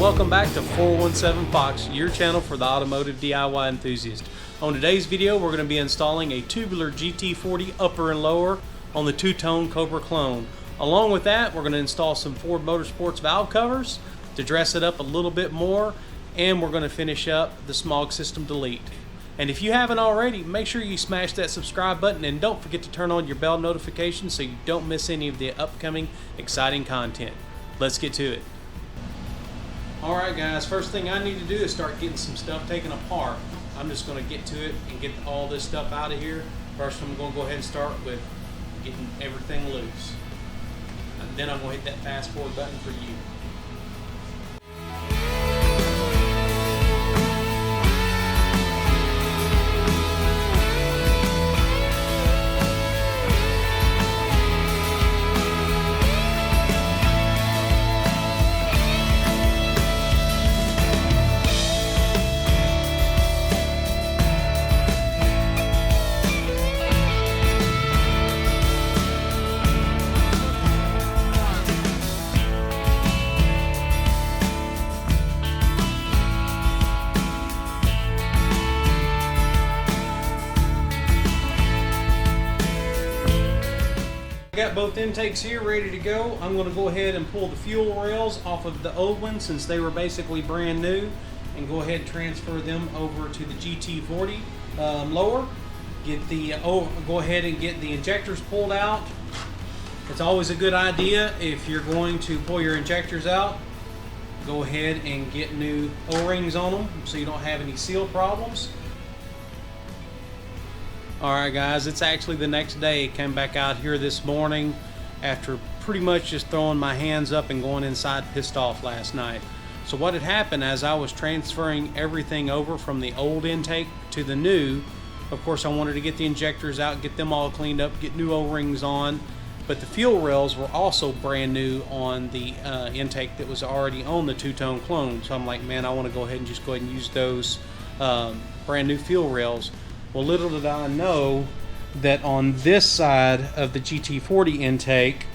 welcome back to 417 Fox, your channel for the automotive DIY enthusiast. On today's video, we're going to be installing a tubular GT40 upper and lower on the Two Tone Cobra Clone. Along with that, we're going to install some Ford Motorsports valve covers to dress it up a little bit more, and we're going to finish up the smog system delete. And if you haven't already, make sure you smash that subscribe button and don't forget to turn on your bell notifications so you don't miss any of the upcoming exciting content. Let's get to it. Alright guys, first thing I need to do is start getting some stuff taken apart. I'm just going to get to it and get all this stuff out of here. First I'm going to go ahead and start with getting everything loose. And then I'm going to hit that fast forward button for you. Got both intakes here ready to go. I'm going to go ahead and pull the fuel rails off of the old ones since they were basically brand new, and go ahead and transfer them over to the GT40 lower. Go ahead and get the injectors pulled out. It's always a good idea if you're going to pull your injectors out, go ahead and get new O-rings on them so you don't have any seal problems. Alright guys, it's actually the next day. Came back out here this morning after pretty much just throwing my hands up and going inside pissed off last night. So what had happened as I was transferring everything over from the old intake to the new, of course I wanted to get the injectors out, get them all cleaned up, get new O-rings on, but the fuel rails were also brand new on the intake that was already on the Two Tone Clone. So I'm like, man, I want to go ahead and just go ahead and use those brand new fuel rails. Well, little did I know that on this side of the GT40 intake,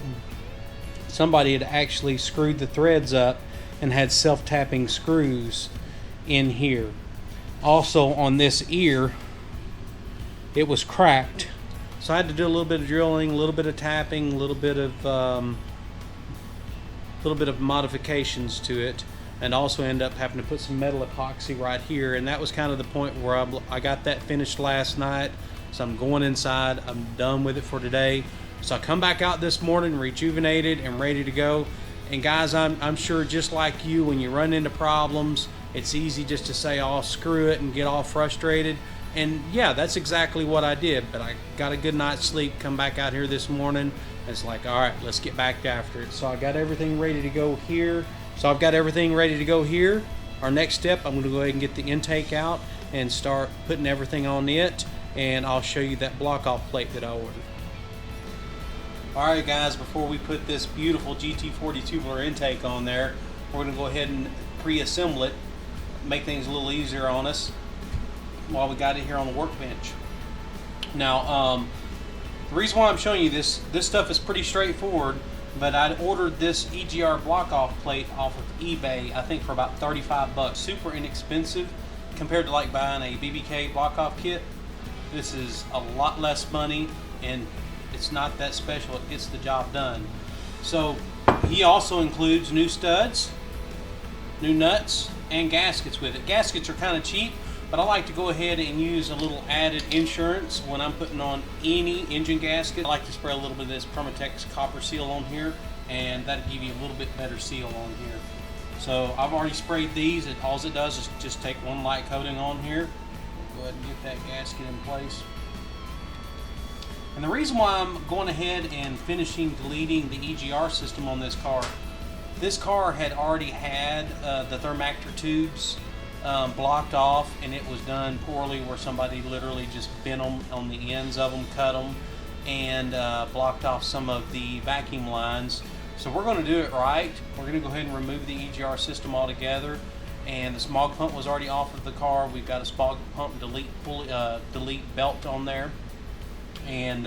somebody had actually screwed the threads up and had self-tapping screws in here. Also on this ear, it was cracked. So I had to do a little bit of drilling, a little bit of tapping, a little bit of modifications to it, and also end up having to put some metal epoxy right here. And that was kind of the point where I got that finished last night. So I'm going inside, I'm done with it for today. So I come back out this morning rejuvenated and ready to go. And guys, I'm sure just like you, when you run into problems, it's easy just to say, oh, screw it, and get all frustrated. And yeah, that's exactly what I did. But I got a good night's sleep, come back out here this morning. It's like, all right, let's get back after it. So I got everything ready to go here. So I've got everything ready to go here. Our next step, I'm going to go ahead and get the intake out and start putting everything on it, and I'll show you that block off plate that I ordered. Alright guys, before we put this beautiful GT40 tubular intake on there, we're going to go ahead and pre-assemble it, make things a little easier on us while we got it here on the workbench. Now, the reason why I'm showing you this stuff is pretty straightforward. But I ordered this EGR block-off plate off of eBay, I think for about 35 bucks. Super inexpensive compared to like buying a BBK block-off kit. This is a lot less money, and it's not that special. It gets the job done. So he also includes new studs, new nuts, and gaskets with it. Gaskets are kind of cheap, but I like to go ahead and use a little added insurance when I'm putting on any engine gasket. I like to spray a little bit of this Permatex copper seal on here, and that'll give you a little bit better seal on here. So I've already sprayed these. All it does is just take one light coating on here. Go ahead and get that gasket in place. And the reason why I'm going ahead and finishing deleting the EGR system on this car had already had the Thermactor tubes blocked off, and it was done poorly where somebody literally just bent them on the ends of them, cut them, and blocked off some of the vacuum lines. So we're going to do it right. We're going to go ahead and remove the EGR system altogether, and the smog pump was already off of the car. We've got a smog pump delete belt on there, and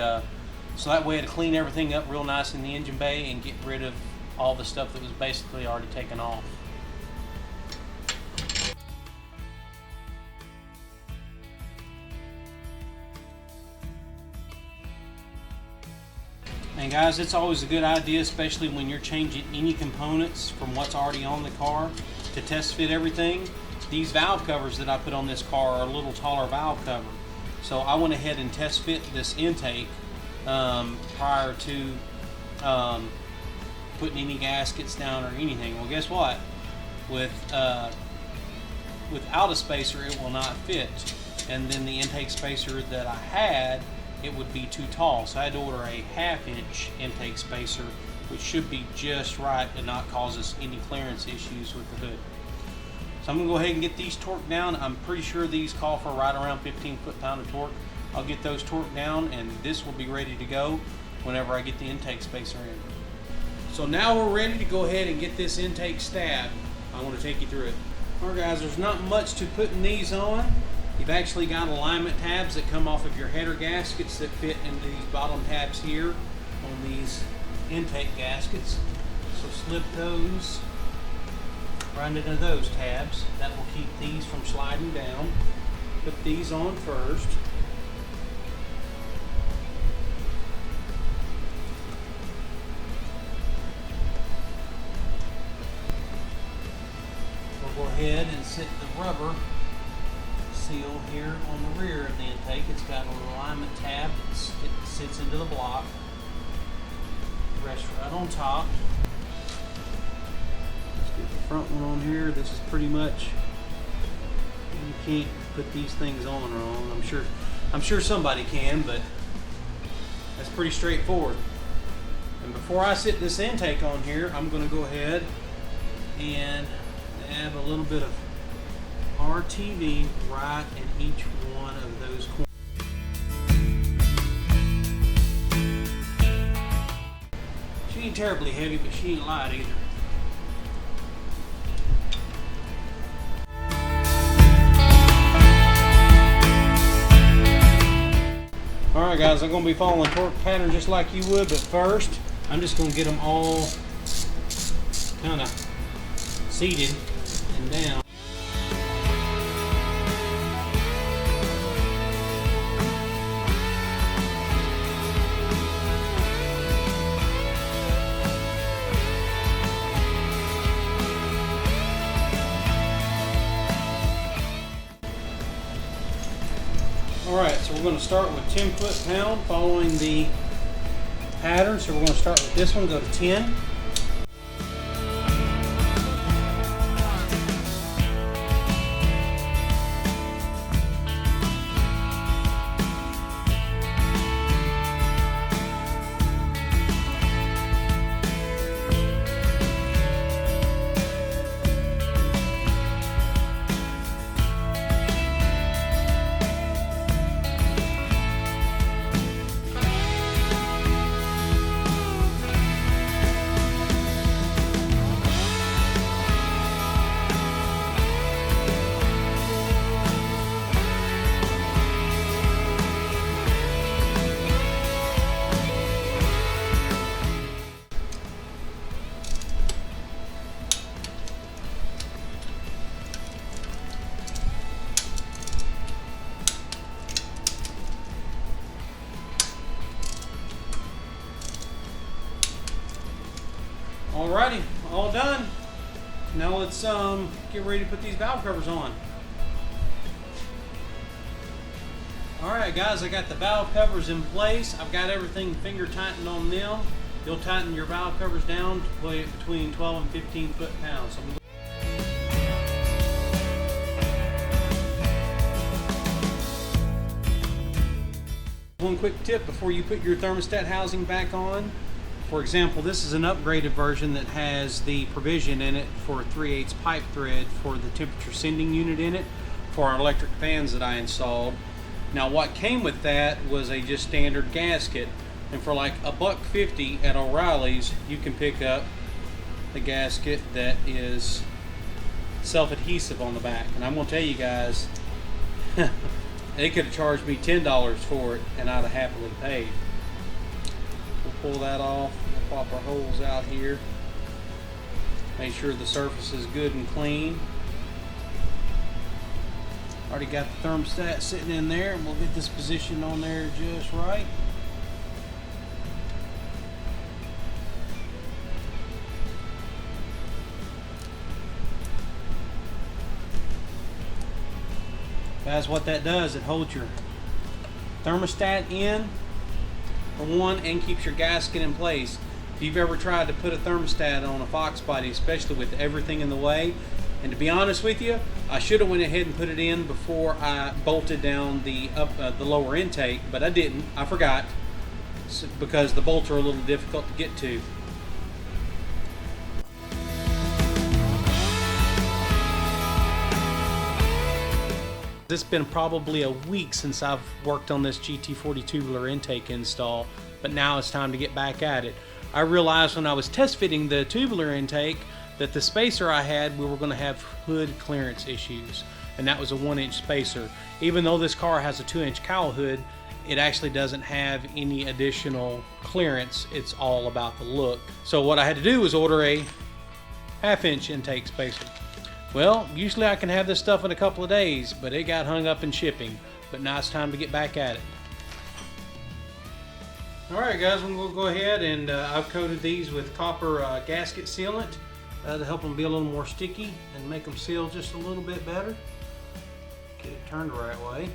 so that way it'll clean everything up real nice in the engine bay and get rid of all the stuff that was basically already taken off. And guys, it's always a good idea, especially when you're changing any components from what's already on the car, to test fit everything. These valve covers that I put on this car are a little taller valve cover. So I went ahead and test fit this intake prior to putting any gaskets down or anything. Well, guess what? Without a spacer, it will not fit. And then the intake spacer that I had, it would be too tall. So I had to order a 1/2 inch intake spacer, which should be just right and not cause us any clearance issues with the hood. So I'm gonna go ahead and get these torqued down. I'm pretty sure these call for right around 15 foot-pound of torque. I'll get those torqued down and this will be ready to go whenever I get the intake spacer in. So now we're ready to go ahead and get this intake stabbed. I want to take you through it. Alright guys, there's not much to putting these on. You've actually got alignment tabs that come off of your header gaskets that fit into these bottom tabs here on these intake gaskets. So slip those right into those tabs. That will keep these from sliding down. Put these on first. We'll go ahead and set the rubber seal here on the rear of the intake. It's got an alignment tab that sits into the block. Rests right on top. Let's get the front one on here. This is pretty much, you can't put these things on wrong. I'm sure somebody can, but that's pretty straightforward. And before I sit this intake on here, I'm going to go ahead and add a little bit of RTV right in each one of those corners. She ain't terribly heavy, but she ain't light either. Alright guys, I'm going to be following torque pattern just like you would, but first I'm just going to get them all kind of seated and down. Alright, so we're going to start with 10 foot-pound following the pattern. So we're going to start with this one, go to 10. Alrighty, all done. Now let's get ready to put these valve covers on. Alright guys, I got the valve covers in place. I've got everything finger tightened on them. You'll tighten your valve covers down to play it between 12 and 15 foot-pounds. So one quick tip before you put your thermostat housing back on. For example, this is an upgraded version that has the provision in it for 3/8 pipe thread for the temperature sending unit in it for our electric fans that I installed. Now what came with that was a just standard gasket, and for like $1.50 at O'Reilly's you can pick up the gasket that is self-adhesive on the back. And I'm going to tell you guys, they could have charged me $10 for it and I'd have happily paid. We'll pull that off. We'll pop our holes out here. Make sure the surface is good and clean. Already got the thermostat sitting in there, and we'll get this position on there just right. Guys, what that does, it holds your thermostat in, for one, and keeps your gasket in place. If you've ever tried to put a thermostat on a Foxbody, especially with everything in the way, and to be honest with you, I should have went ahead and put it in before I bolted down the lower intake, but I didn't. I forgot, because the bolts are a little difficult to get to. It's been probably a week since I've worked on this GT40 Tubular intake install, but now it's time to get back at it. I realized when I was test fitting the tubular intake that the spacer I had, we were going to have hood clearance issues, and that was a 1-inch spacer. Even though this car has a 2-inch cowl hood, it actually doesn't have any additional clearance. It's all about the look. So what I had to do was order a 1/2-inch intake spacer. Well, usually I can have this stuff in a couple of days, but it got hung up in shipping. But now it's time to get back at it. Alright guys, I'm going to go ahead and I've coated these with copper gasket sealant to help them be a little more sticky and make them seal just a little bit better. Get it turned the right way.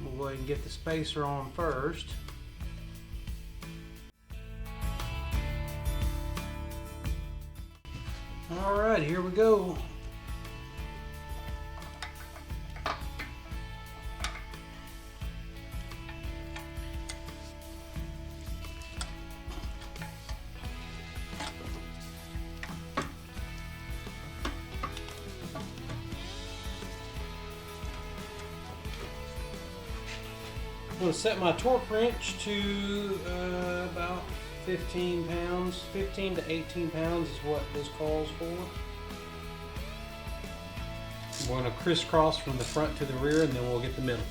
We'll go ahead and get the spacer on first. Alright, here we go. I'm going to set my torque wrench to about 15 pounds. 15 to 18 pounds is what this calls for. We're going to crisscross from the front to the rear, and then we'll get the middle.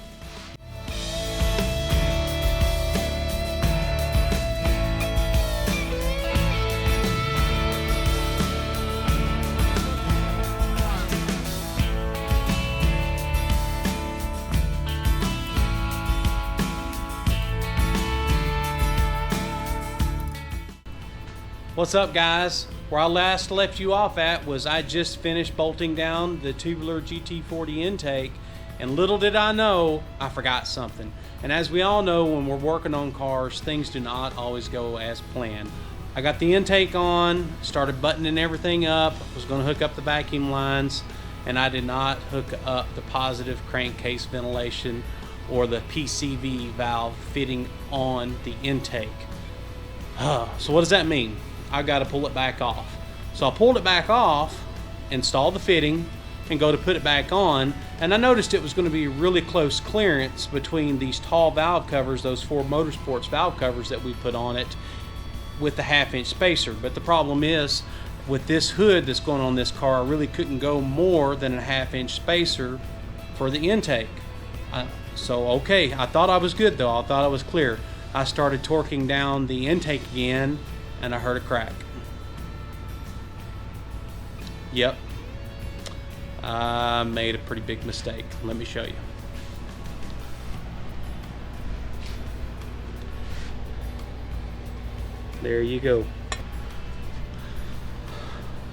What's up guys? Where I last left you off at was I just finished bolting down the tubular GT40 intake, and little did I know I forgot something. And as we all know, when we're working on cars, things do not always go as planned. I got the intake on, started buttoning everything up, was going to hook up the vacuum lines, and I did not hook up the positive crankcase ventilation or the PCV valve fitting on the intake. So what does that mean? I got to pull it back off. So I pulled it back off, installed the fitting, and go to put it back on, and I noticed it was going to be really close clearance between these tall valve covers, those Ford Motorsports valve covers that we put on it, with the 1/2-inch spacer. But the problem is, with this hood that's going on this car, I really couldn't go more than a 1/2-inch spacer for the intake. So okay, I thought I was good though. I thought I was clear. I started torquing down the intake again, and I heard a crack. Yep, I made a pretty big mistake. Let me show you. There you go.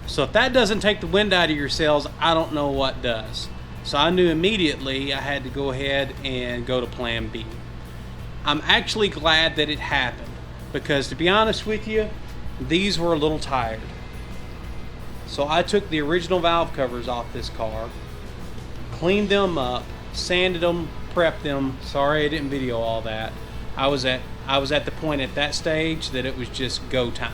So if that doesn't take the wind out of your sails, I don't know what does. So I knew immediately I had to go ahead and go to plan B. I'm actually glad that it happened, because to be honest with you, these were a little tired. So I took the original valve covers off this car, cleaned them up, sanded them, prepped them. Sorry I didn't video all that. I was at the point at that stage that it was just go time.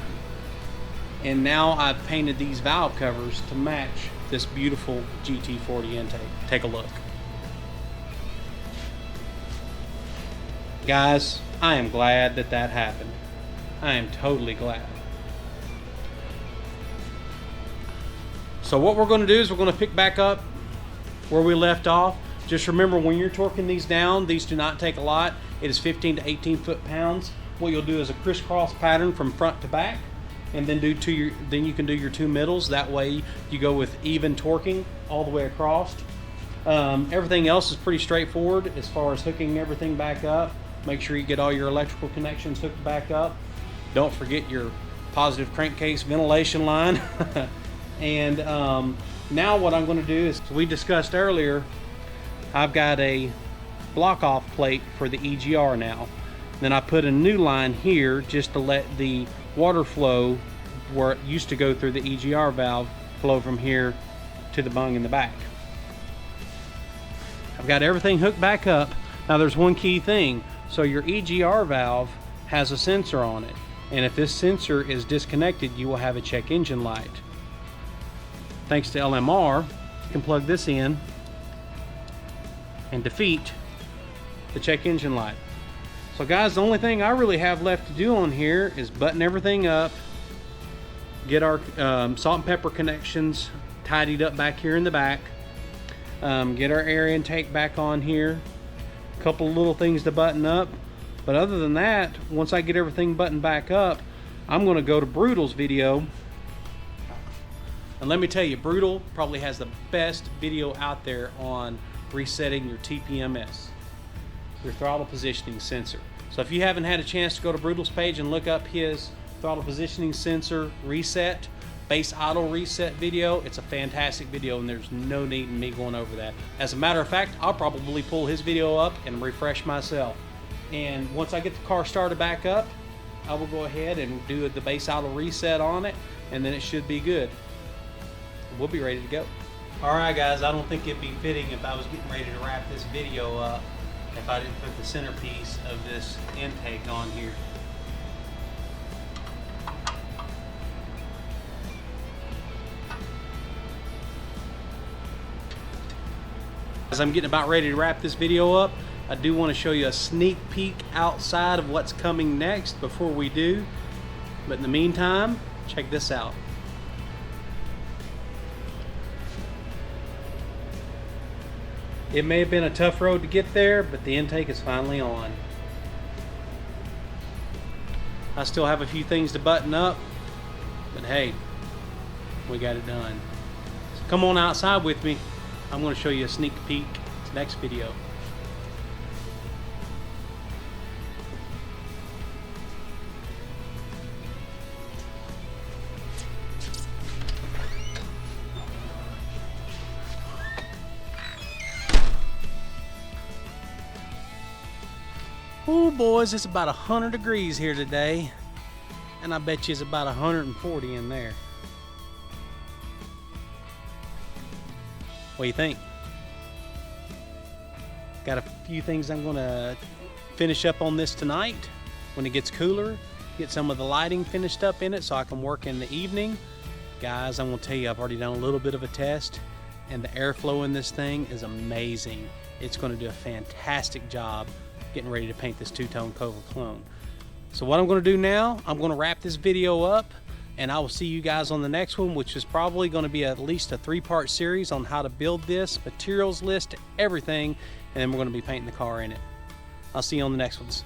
And now I've painted these valve covers to match this beautiful GT40 intake. Take a look. Guys, I am glad that that happened. I am totally glad. So what we're going to do is we're going to pick back up where we left off. Just remember, when you're torquing these down, these do not take a lot. It is 15 to 18 foot-pounds. What you'll do is a crisscross pattern from front to back, and then then you can do your two middles. That way you go with even torquing all the way across. Everything else is pretty straightforward as far as hooking everything back up. Make sure you get all your electrical connections hooked back up. Don't forget your positive crankcase ventilation line. And Now what I'm going to do is, as we discussed earlier, I've got a block off plate for the EGR now. Then I put a new line here just to let the water flow where it used to go through the EGR valve flow from here to the bung in the back. I've got everything hooked back up. Now there's one key thing. So your EGR valve has a sensor on it, and if this sensor is disconnected, you will have a check engine light. Thanks to LMR, you can plug this in and defeat the check engine light. So guys, the only thing I really have left to do on here is button everything up, get our salt and pepper connections tidied up back here in the back, get our air intake back on here, a couple little things to button up. But other than that, once I get everything buttoned back up, I'm going to go to Brutal's video. And let me tell you, Brutal probably has the best video out there on resetting your TPMS, your throttle positioning sensor. So if you haven't had a chance to go to Brutal's page and look up his throttle positioning sensor reset, base idle reset video, it's a fantastic video, and there's no need in me going over that. As a matter of fact, I'll probably pull his video up and refresh myself. And once I get the car started back up, I will go ahead and do the base idle reset on it, and then it should be good. We'll be ready to go. Alright guys, I don't think it'd be fitting if I was getting ready to wrap this video up if I didn't put the centerpiece of this intake on here. As I'm getting about ready to wrap this video up, I do want to show you a sneak peek outside of what's coming next before we do. But in the meantime, check this out. It may have been a tough road to get there, but the intake is finally on. I still have a few things to button up, but hey, we got it done. So come on outside with me. I'm going to show you a sneak peek to the next video. Oh boys, it's about 100 degrees here today, and I bet you it's about 140 in there. What do you think? Got a few things I'm gonna finish up on this tonight when it gets cooler, get some of the lighting finished up in it so I can work in the evening. Guys, I'm gonna tell you, I've already done a little bit of a test, and the airflow in this thing is amazing. It's gonna do a fantastic job getting ready to paint this Two Tone Cobra Clone. So what I'm going to do now, I'm going to wrap this video up, and I will see you guys on the next one, which is probably going to be at least a 3-part series on how to build this, materials list, everything, and then we're going to be painting the car in it. I'll see you on the next ones.